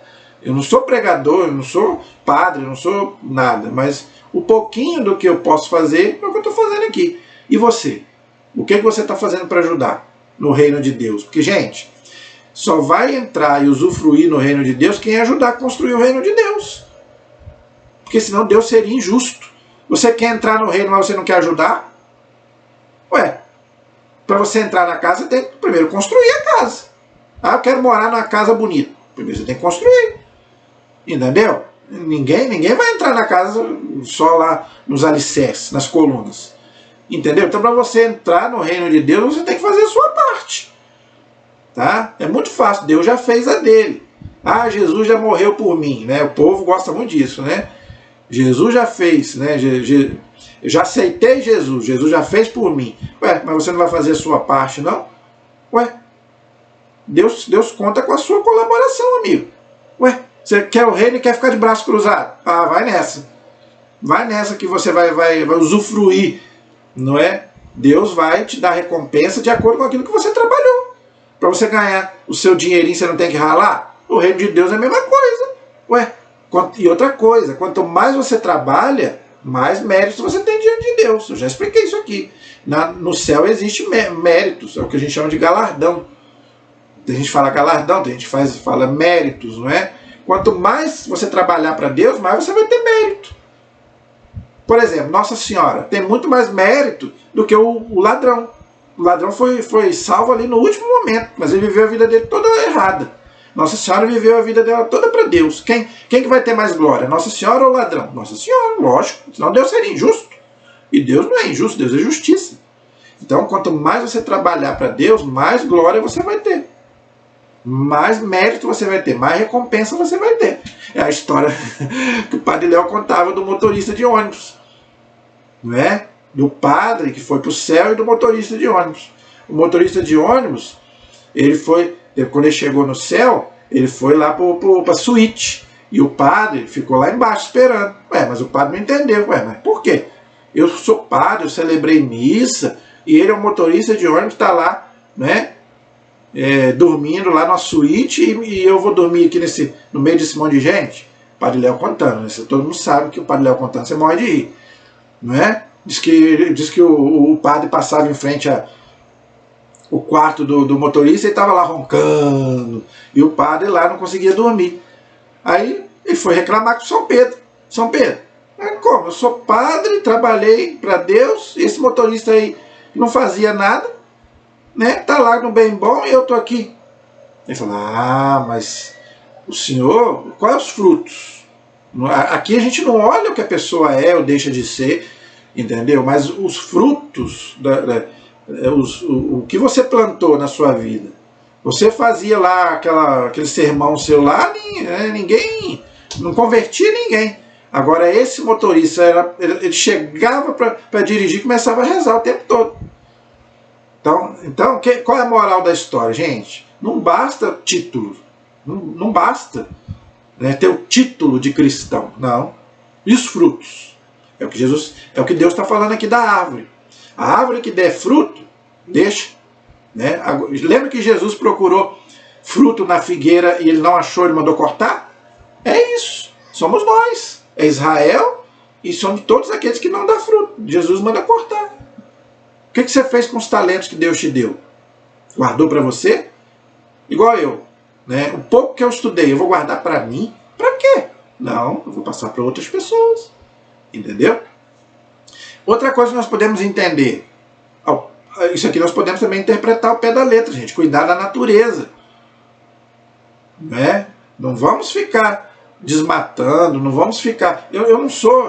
Eu não sou pregador, eu não sou padre, eu não sou nada. Mas o pouquinho do que eu posso fazer é o que eu estou fazendo aqui. E você? O que você está fazendo para ajudar no reino de Deus? Porque, gente, só vai entrar e usufruir no reino de Deus quem ajudar a construir o reino de Deus. Porque senão Deus seria injusto. Você quer entrar no reino, mas você não quer ajudar? Ué, para você entrar na casa, tem que primeiro construir a casa. Ah, eu quero morar numa casa bonita. Primeiro você tem que construir. Entendeu? Ninguém vai entrar na casa só lá nos alicerces, nas colunas. Entendeu? Então, para você entrar no reino de Deus, você tem que fazer a sua parte. Tá? É muito fácil. Deus já fez a dele. Ah, Jesus já morreu por mim. Né? O povo gosta muito disso, né? Jesus já fez, né? Eu já aceitei Jesus. Jesus já fez por mim. Ué, mas você não vai fazer a sua parte, não? Ué, Deus conta com a sua colaboração, amigo. Ué, você quer o reino e quer ficar de braço cruzado? Ah, vai nessa. Vai nessa que você vai usufruir, não é? Deus vai te dar recompensa de acordo com aquilo que você trabalhou. Para você ganhar o seu dinheirinho, você não tem que ralar? O reino de Deus é a mesma coisa. Ué, e outra coisa, quanto mais você trabalha, mais méritos você tem diante de Deus. Eu já expliquei isso aqui. No céu existe méritos, é o que a gente chama de galardão. Tem gente que fala galardão, tem gente que fala méritos, não é? Quanto mais você trabalhar para Deus, mais você vai ter mérito. Por exemplo, Nossa Senhora tem muito mais mérito do que o ladrão. O ladrão foi salvo ali no último momento, mas ele viveu a vida dele toda errada. Nossa Senhora viveu a vida dela toda para Deus. Quem que vai ter mais glória? Nossa Senhora ou o ladrão? Nossa Senhora, lógico. Senão Deus seria injusto. E Deus não é injusto, Deus é justiça. Então, quanto mais você trabalhar para Deus, mais glória você vai ter. Mais mérito você vai ter, mais recompensa você vai ter. É a história que o padre Léo contava do motorista de ônibus. Não é? Do padre que foi para o céu e do motorista de ônibus. O motorista de ônibus, quando ele chegou no céu, ele foi lá para a suíte. E o padre ficou lá embaixo esperando. Ué, mas o padre não entendeu. Ué, mas por quê? Eu sou padre, eu celebrei missa, e ele é um motorista de ônibus, está lá, né? Dormindo lá na suíte, e eu vou dormir aqui no meio desse monte de gente. O padre Léo contando, né? Todo mundo sabe que o padre Léo contando, você morre de rir, não é? Diz que o padre passava em frente o quarto do motorista e estava lá roncando, e o padre lá não conseguia dormir. Aí ele foi reclamar com São Pedro. São Pedro, como? Eu sou padre, trabalhei para Deus, esse motorista aí não fazia nada, né? Tá lá no bem bom e eu tô aqui. Ele falou, mas o senhor, quais os frutos? Aqui a gente não olha o que a pessoa é ou deixa de ser, entendeu? Mas os frutos, o que você plantou na sua vida. Você fazia lá aquele sermão seu lá, ninguém, não convertia ninguém. Agora esse motorista, ele chegava para dirigir e começava a rezar o tempo todo. Então, qual é a moral da história, gente? Não basta título, não basta, né, ter o título de cristão, não. E os frutos? É o que Deus está falando aqui da árvore. A árvore que der fruto, deixa. Né? Lembra que Jesus procurou fruto na figueira e ele não achou, ele mandou cortar? É isso, somos nós. É Israel e somos todos aqueles que não dão fruto. Jesus manda cortar. O que você fez com os talentos que Deus te deu? Guardou para você? Igual eu. Né? O pouco que eu estudei, eu vou guardar para mim? Para quê? Não, eu vou passar para outras pessoas. Entendeu? Outra coisa que nós podemos entender. Isso aqui nós podemos também interpretar ao pé da letra, gente. Cuidar da natureza. Né? Não vamos ficar desmatando, não vamos ficar... Eu não sou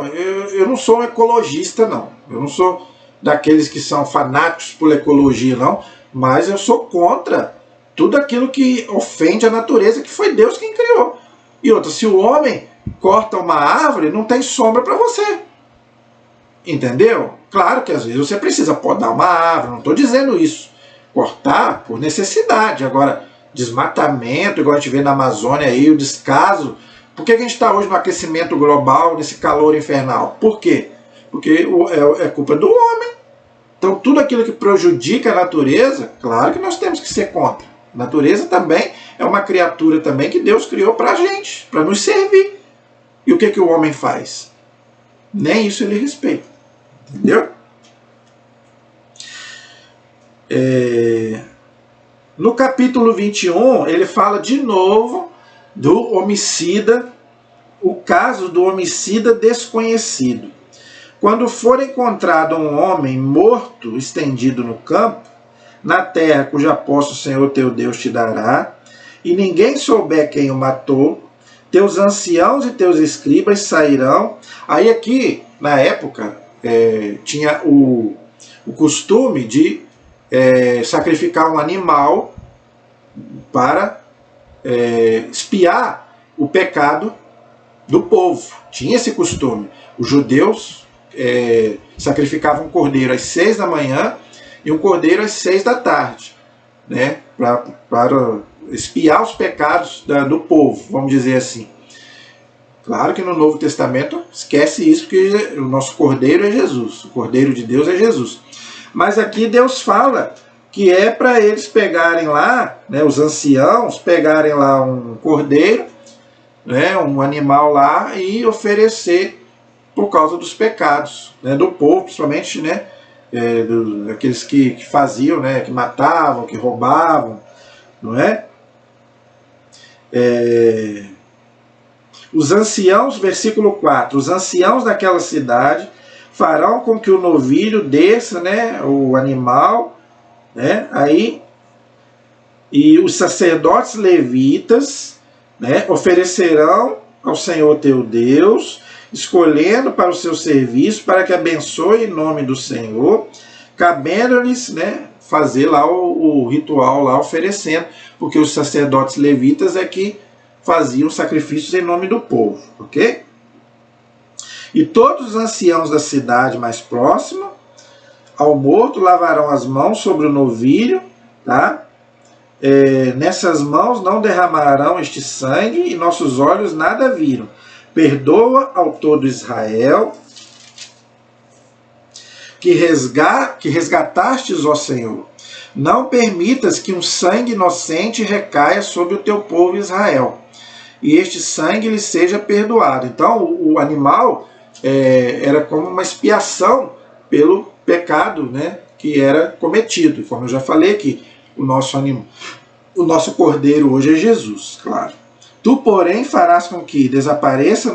um ecologista, não. Eu não sou daqueles que são fanáticos por ecologia, não. Mas eu sou contra tudo aquilo que ofende a natureza, que foi Deus quem criou. E outra, se o homem corta uma árvore, não tem sombra para você. Entendeu? Claro que às vezes você precisa podar uma árvore, não estou dizendo isso. Cortar por necessidade. Agora, desmatamento, igual a gente vê na Amazônia aí, o descaso. Por que a gente está hoje no aquecimento global, nesse calor infernal? Por quê? Porque é culpa do homem. Então tudo aquilo que prejudica a natureza, claro que nós temos que ser contra. A natureza também é uma criatura também que Deus criou para a gente, para nos servir. E o que o homem faz? Nem isso ele respeita. Entendeu? No capítulo 21, ele fala de novo do homicida, o caso do homicida desconhecido. Quando for encontrado um homem morto, estendido no campo, na terra cuja posse o Senhor teu Deus te dará, e ninguém souber quem o matou, teus anciãos e teus escribas sairão. Aí aqui, na época, tinha o costume de sacrificar um animal para espiar o pecado do povo. Tinha esse costume. Os judeus sacrificavam um cordeiro às 6 da manhã e um cordeiro às 6 da tarde. né, para expiar os pecados do povo, vamos dizer assim. Claro que no Novo Testamento esquece isso, porque o nosso Cordeiro é Jesus, o Cordeiro de Deus é Jesus. Mas aqui Deus fala que é para eles pegarem lá, né, os anciãos pegarem lá um cordeiro, né, um animal lá, e oferecer por causa dos pecados, né, do povo, principalmente, né, aqueles que faziam, né, que matavam, que roubavam, não é? Os anciãos, versículo 4, os anciãos daquela cidade farão com que o novilho desça, né, o animal, né, aí, e os sacerdotes levitas, né, oferecerão ao Senhor teu Deus, escolhendo para o seu serviço, para que abençoe em nome do Senhor, cabendo-lhes, né, fazer lá o ritual lá oferecendo, porque os sacerdotes levitas é que faziam sacrifícios em nome do povo, ok? E todos os anciãos da cidade mais próxima ao morto lavarão as mãos sobre o novilho, tá? Nessas mãos não derramarão este sangue e nossos olhos nada viram. Perdoa ao todo Israel, que resgatastes, ó Senhor. Não permitas que um sangue inocente recaia sobre o teu povo Israel, e este sangue lhe seja perdoado. Então o animal era como uma expiação pelo pecado, né, que era cometido. Como eu já falei aqui, o nosso cordeiro hoje é Jesus, claro. Tu, porém, farás com que desapareça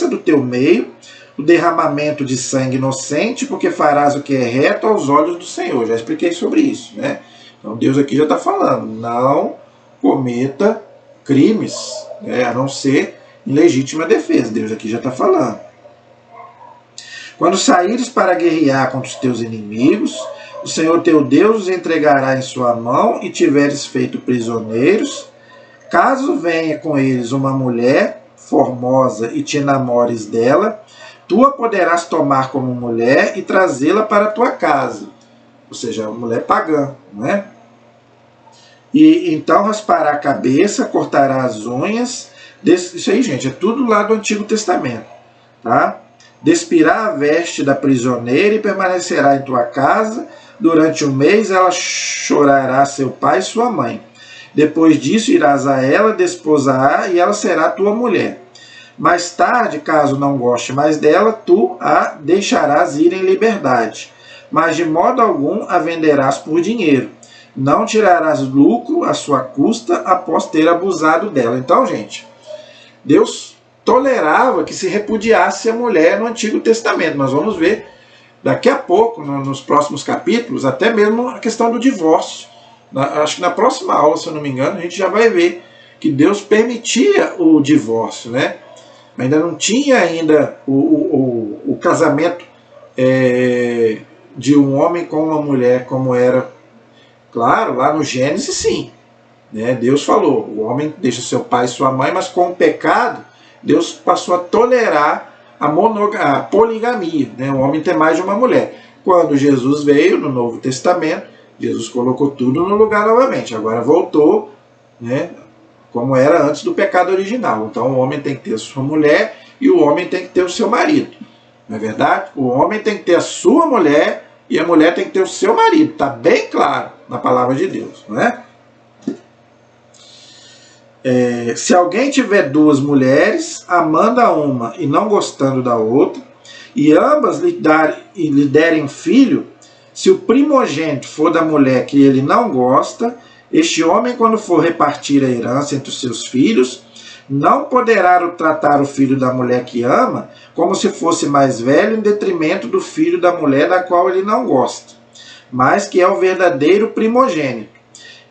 do teu meio o derramamento de sangue inocente, porque farás o que é reto aos olhos do Senhor. Já expliquei sobre isso, né? Então Deus aqui já está falando, não cometa crimes, né, a não ser em legítima defesa. Deus aqui já está falando. Quando saíres para guerrear contra os teus inimigos, o Senhor teu Deus os entregará em sua mão e tiveres feito prisioneiros. Caso venha com eles uma mulher formosa e te namores dela, tu a poderás tomar como mulher e trazê-la para a tua casa. Ou seja, uma mulher pagã, não é? E então raspará a cabeça, cortará as unhas. Isso aí, gente, é tudo lá do Antigo Testamento, tá? Despirá a veste da prisioneira e permanecerá em tua casa. Durante 1 mês ela chorará seu pai e sua mãe. Depois disso irás a ela, desposará e ela será tua mulher. Mais tarde, caso não goste mais dela, tu a deixarás ir em liberdade. Mas de modo algum a venderás por dinheiro. Não tirarás lucro à sua custa após ter abusado dela. Então, gente, Deus tolerava que se repudiasse a mulher no Antigo Testamento. Nós vamos ver daqui a pouco, nos próximos capítulos, até mesmo a questão do divórcio. Acho que na próxima aula, se eu não me engano, a gente já vai ver que Deus permitia o divórcio, né? Ainda não tinha ainda o casamento de um homem com uma mulher, como era, claro, lá no Gênesis, sim. Né? Deus falou, o homem deixa seu pai e sua mãe, mas com o pecado, Deus passou a tolerar a poligamia, né? O homem ter mais de uma mulher. Quando Jesus veio no Novo Testamento, Jesus colocou tudo no lugar novamente. Agora voltou, né, como era antes do pecado original. Então o homem tem que ter a sua mulher e o homem tem que ter o seu marido. Não é verdade? O homem tem que ter a sua mulher e a mulher tem que ter o seu marido. Está bem claro na palavra de Deus, não é? Se alguém tiver 2 mulheres, amando a uma e não gostando da outra, e ambas lhe derem um filho, se o primogênito for da mulher que ele não gosta, este homem, quando for repartir a herança entre os seus filhos, não poderá tratar o filho da mulher que ama como se fosse mais velho em detrimento do filho da mulher da qual ele não gosta, mas que é o verdadeiro primogênito.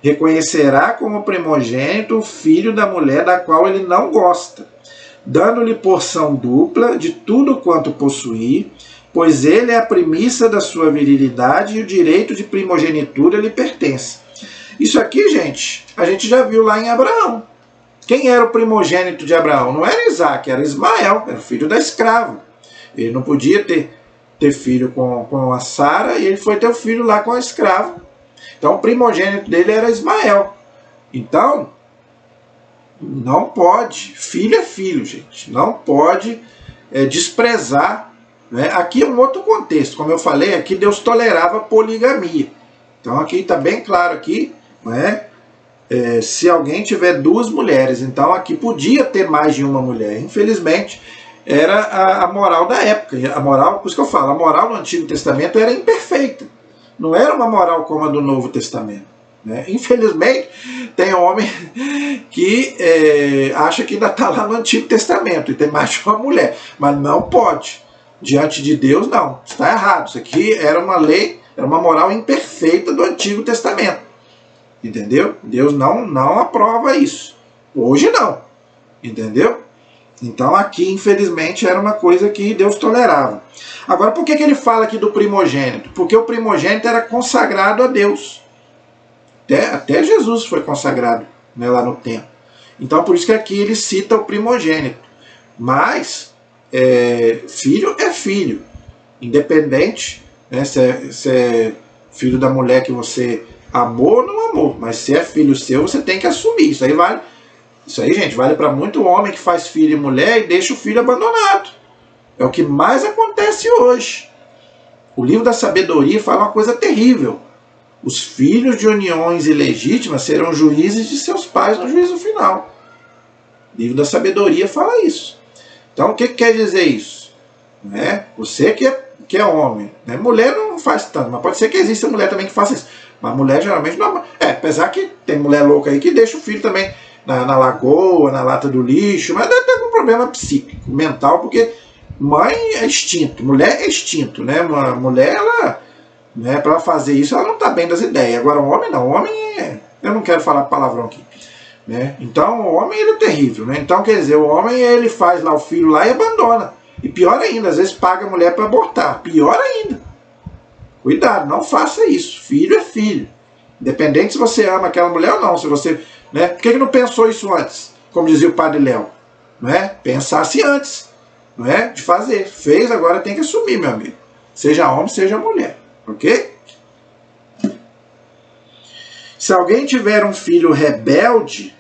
Reconhecerá como primogênito o filho da mulher da qual ele não gosta, dando-lhe porção dupla de tudo quanto possuir, pois ele é a primícia da sua virilidade e o direito de primogenitura lhe pertence. Isso aqui, gente, a gente já viu lá em Abraão. Quem era o primogênito de Abraão? Não era Isaac, era Ismael, era o filho da escrava. Ele não podia ter ter filho com a Sara e ele foi ter o filho lá com a escrava. Então o primogênito dele era Ismael. Então, não pode, filho é filho, gente, não pode desprezar, né? Aqui é um outro contexto, como eu falei, aqui Deus tolerava poligamia. Então aqui está bem claro aqui, né? Se alguém tiver duas mulheres, então aqui podia ter mais de uma mulher. Infelizmente, era a moral da época. A moral, por isso que eu falo, a moral no Antigo Testamento era imperfeita. Não era uma moral como a do Novo Testamento, né? Infelizmente, tem homem que acha que ainda está lá no Antigo Testamento e tem mais de uma mulher. Mas não pode. Diante de Deus, não. Está errado. Isso aqui era uma lei, era uma moral imperfeita do Antigo Testamento. Entendeu? Deus não aprova isso. Hoje não. Entendeu? Então aqui, infelizmente, era uma coisa que Deus tolerava. Agora, por que ele fala aqui do primogênito? Porque o primogênito era consagrado a Deus. Até Jesus foi consagrado, né, lá no templo. Então, por isso que aqui ele cita o primogênito. Mas, filho é filho. Independente, né, se é filho da mulher que você amou ou não amou. Mas se é filho seu, você tem que assumir. Isso aí, gente, vale para muito homem que faz filho e mulher e deixa o filho abandonado. É o que mais acontece hoje. O livro da sabedoria fala uma coisa terrível. Os filhos de uniões ilegítimas serão juízes de seus pais no juízo final. O livro da sabedoria fala isso. Então, o que quer dizer isso? Né? Você que é homem. Né? Mulher não faz tanto, mas pode ser que exista mulher também que faça isso. Mas mulher geralmente não. Apesar que tem mulher louca aí que deixa o filho também na lagoa, na lata do lixo, mas deve ter algum problema psíquico, mental, porque mãe é instinto, mulher é instinto, né? Uma mulher, ela, né, para fazer isso, ela não está bem das ideias. Agora o homem não, o homem eu não quero falar palavrão aqui, né? Então o homem, ele é terrível, né? Então, quer dizer, o homem, ele faz lá o filho lá e abandona. E pior ainda, às vezes paga a mulher para abortar. Pior ainda. Cuidado, não faça isso. Filho é filho. Independente se você ama aquela mulher ou não, se você, né? Por que não pensou isso antes? Como dizia o padre Léo, não é? Pensasse antes, não é? De fazer. Fez, agora tem que assumir, meu amigo. Seja homem, seja mulher, ok? Se alguém tiver um filho rebelde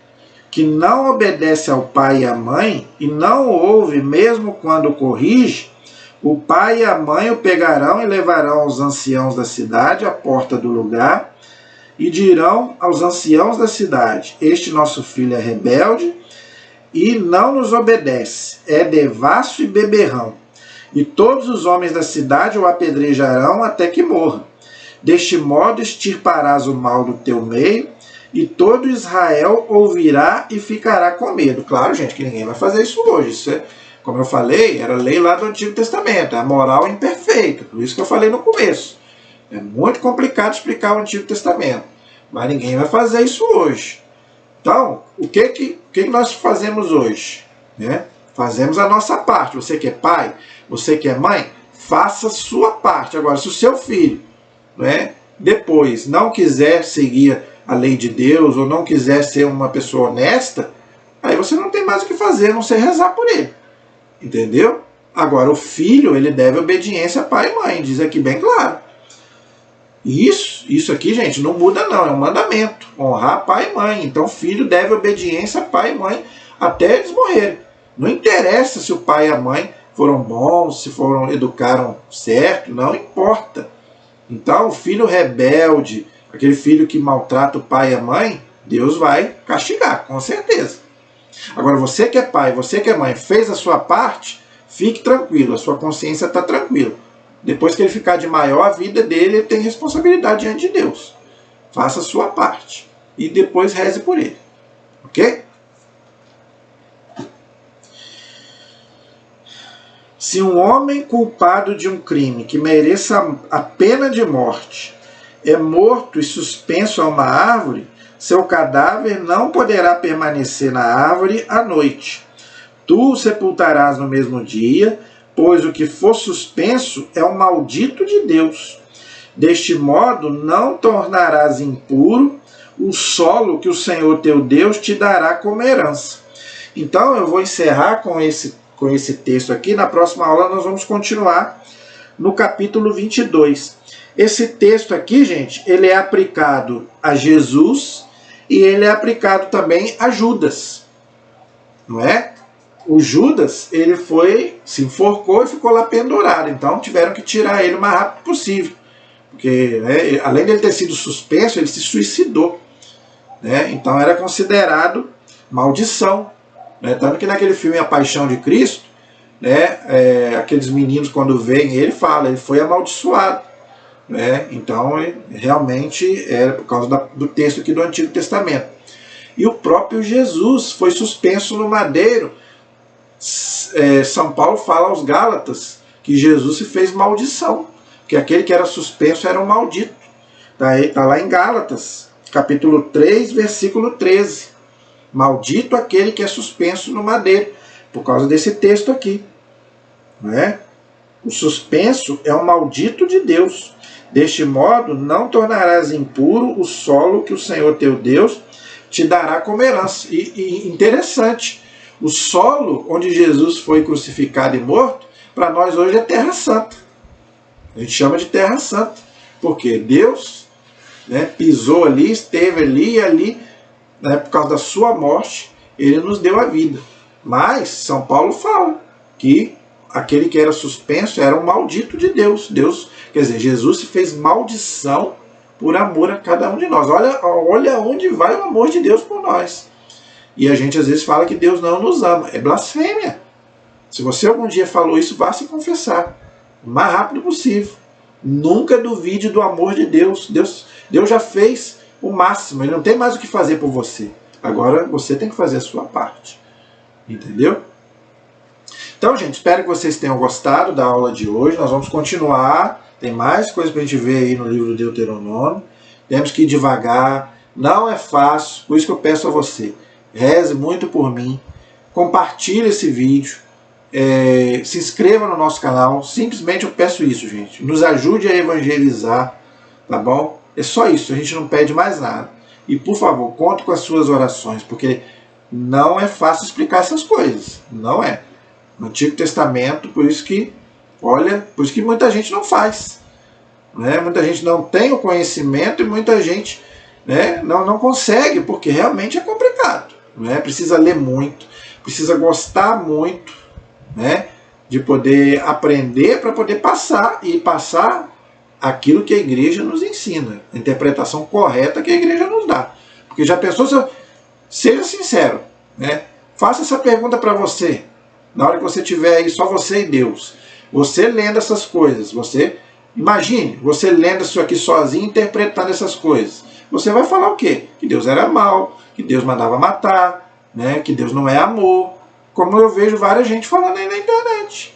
que não obedece ao pai e à mãe e não ouve mesmo quando corrige, o pai e a mãe o pegarão e levarão aos anciãos da cidade à porta do lugar e dirão aos anciãos da cidade: este nosso filho é rebelde e não nos obedece, é devasso e beberrão. E todos os homens da cidade o apedrejarão até que morra. Deste modo extirparás o mal do teu meio, e todo Israel ouvirá e ficará com medo. Claro, gente, que ninguém vai fazer isso hoje. Isso como eu falei, era lei lá do Antigo Testamento. É a moral imperfeita. Por isso que eu falei no começo. É muito complicado explicar o Antigo Testamento. Mas ninguém vai fazer isso hoje. Então, o que nós fazemos hoje? Né? Fazemos a nossa parte. Você que é pai, você que é mãe, faça a sua parte. Agora, se o seu filho, né, depois não quiser seguir a lei de Deus ou não quiser ser uma pessoa honesta, aí você não tem mais o que fazer, a não ser rezar por ele. Entendeu? Agora, o filho, ele deve obediência a pai e mãe, diz aqui bem claro. Isso aqui, gente, não muda não, é um mandamento, honrar pai e mãe. Então, o filho deve obediência a pai e mãe até eles morrerem. Não interessa se o pai e a mãe foram bons, se educaram certo, não importa. Então, o filho rebelde, aquele filho que maltrata o pai e a mãe, Deus vai castigar, com certeza. Agora, você que é pai, você que é mãe, fez a sua parte, fique tranquilo, a sua consciência está tranquila. Depois que ele ficar de maior, a vida dele, ele tem responsabilidade diante de Deus. Faça a sua parte. E depois reze por ele. Ok? Se um homem culpado de um crime que mereça a pena de morte é morto e suspenso a uma árvore, seu cadáver não poderá permanecer na árvore à noite. Tu o sepultarás no mesmo dia, pois o que for suspenso é o maldito de Deus. Deste modo não tornarás impuro o solo que o Senhor teu Deus te dará como herança. Então eu vou encerrar com esse texto aqui. Na próxima aula nós vamos continuar no capítulo 22. Esse texto aqui, gente, ele é aplicado a Jesus e ele é aplicado também a Judas, não é? O Judas, ele se enforcou e ficou lá pendurado, então tiveram que tirar ele o mais rápido possível, porque né, além de ele ter sido suspenso, ele se suicidou, né? Então era considerado maldição, né? Tanto que naquele filme A Paixão de Cristo, né, aqueles meninos quando veem ele fala, ele foi amaldiçoado, né? Então realmente era por causa do texto aqui do Antigo Testamento. E o próprio Jesus foi suspenso no madeiro. São Paulo fala aos Gálatas que Jesus se fez maldição, que aquele que era suspenso era um maldito. Está lá em Gálatas, capítulo 3, versículo 13. Maldito aquele que é suspenso no madeiro, por causa desse texto aqui. Não é? O suspenso é um maldito de Deus. Deste modo, não tornarás impuro o solo que o Senhor teu Deus te dará como herança. E interessante, o solo onde Jesus foi crucificado e morto, para nós hoje é Terra Santa. A gente chama de Terra Santa, porque Deus, né, pisou ali, esteve ali e ali, né, por causa da sua morte, ele nos deu a vida. Mas São Paulo fala que aquele que era suspenso era um maldito de Deus. Quer dizer, Jesus se fez maldição por amor a cada um de nós. Olha onde vai o amor de Deus por nós. E a gente às vezes fala que Deus não nos ama. É blasfêmia. Se você algum dia falou isso, vá se confessar. O mais rápido possível. Nunca duvide do amor de Deus. Deus já fez o máximo. Ele não tem mais o que fazer por você. Agora você tem que fazer a sua parte. Entendeu? Então, gente, espero que vocês tenham gostado da aula de hoje. Nós vamos continuar. Tem mais coisas para a gente ver aí no livro do Deuteronômio. Temos que ir devagar. Não é fácil. Por isso que eu peço a você. Reze muito por mim. Compartilhe esse vídeo. Se inscreva no nosso canal. Simplesmente eu peço isso, gente. Nos ajude a evangelizar. Tá bom? É só isso. A gente não pede mais nada. E, por favor, conte com as suas orações. Porque não é fácil explicar essas coisas. Não é. No Antigo Testamento, por isso que muita gente não faz. Né? Muita gente não tem o conhecimento e muita gente, né, não consegue, porque realmente é complicado. Né? Precisa ler muito, precisa gostar muito, né, de poder aprender para poder passar aquilo que a igreja nos ensina, a interpretação correta que a igreja nos dá. Porque já pensou, seja sincero, né? Faça essa pergunta para você. Na hora que você tiver aí só você e Deus, você lendo essas coisas, imagine, você lendo isso aqui sozinho, interpretando essas coisas, você vai falar o quê? Que Deus era mau, que Deus mandava matar, né? Que Deus não é amor, como eu vejo várias gente falando aí na internet,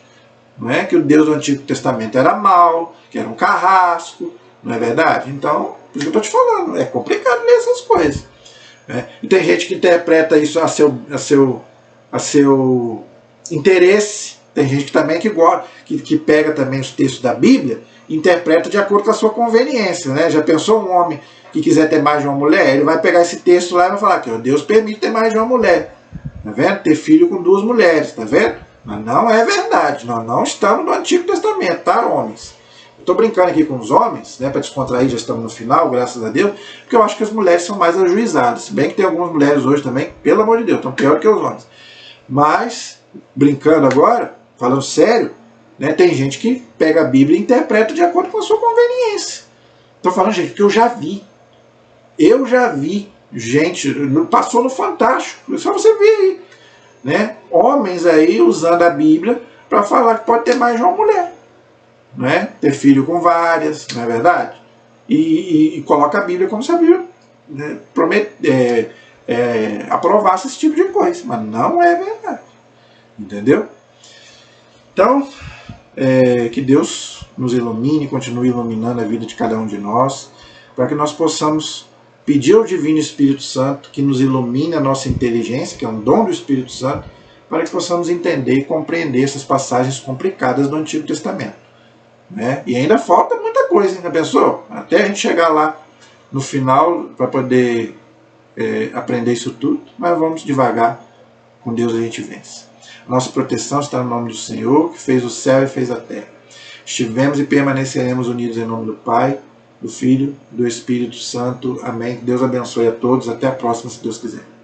né? Que o Deus do Antigo Testamento era mau, que era um carrasco, não é verdade? Então, por isso que eu estou te falando, é complicado ler essas coisas. Né? E tem gente que interpreta isso a seu interesse. Tem gente também que gosta, que pega também os textos da Bíblia e interpreta de acordo com a sua conveniência. Né? Já pensou um homem que quiser ter mais de uma mulher? Ele vai pegar esse texto lá e vai falar que Deus permite ter mais de uma mulher. Tá vendo? Ter filho com 2 mulheres, tá vendo? Mas não é verdade. Nós não estamos no Antigo Testamento, tá, homens? Estou brincando aqui com os homens, né, para descontrair, já estamos no final, graças a Deus, porque eu acho que as mulheres são mais ajuizadas. Se bem que tem algumas mulheres hoje também, pelo amor de Deus, estão pior que os homens. Mas, brincando agora, falando sério, né, tem gente que pega a Bíblia e interpreta de acordo com a sua conveniência. Estou falando, gente, porque eu já vi. Gente, passou no Fantástico, é só você ver aí. Né? Homens aí usando a Bíblia para falar que pode ter mais de uma mulher. Né? Ter filho com várias, não é verdade? E coloca a Bíblia como se a Bíblia, né, aprovasse esse tipo de coisa. Mas não é verdade. Entendeu? Então, que Deus nos ilumine, continue iluminando a vida de cada um de nós, para que nós possamos pedir ao Divino Espírito Santo que nos ilumine a nossa inteligência, que é um dom do Espírito Santo, para que possamos entender e compreender essas passagens complicadas do Antigo Testamento. Né? E ainda falta muita coisa, hein? Já pensou? Até a gente chegar lá no final para poder aprender isso tudo, mas vamos devagar, com Deus a gente vence. Nossa proteção está no nome do Senhor, que fez o céu e fez a terra. Estivemos e permaneceremos unidos em nome do Pai, do Filho, do Espírito Santo. Amém. Deus abençoe a todos. Até a próxima, se Deus quiser.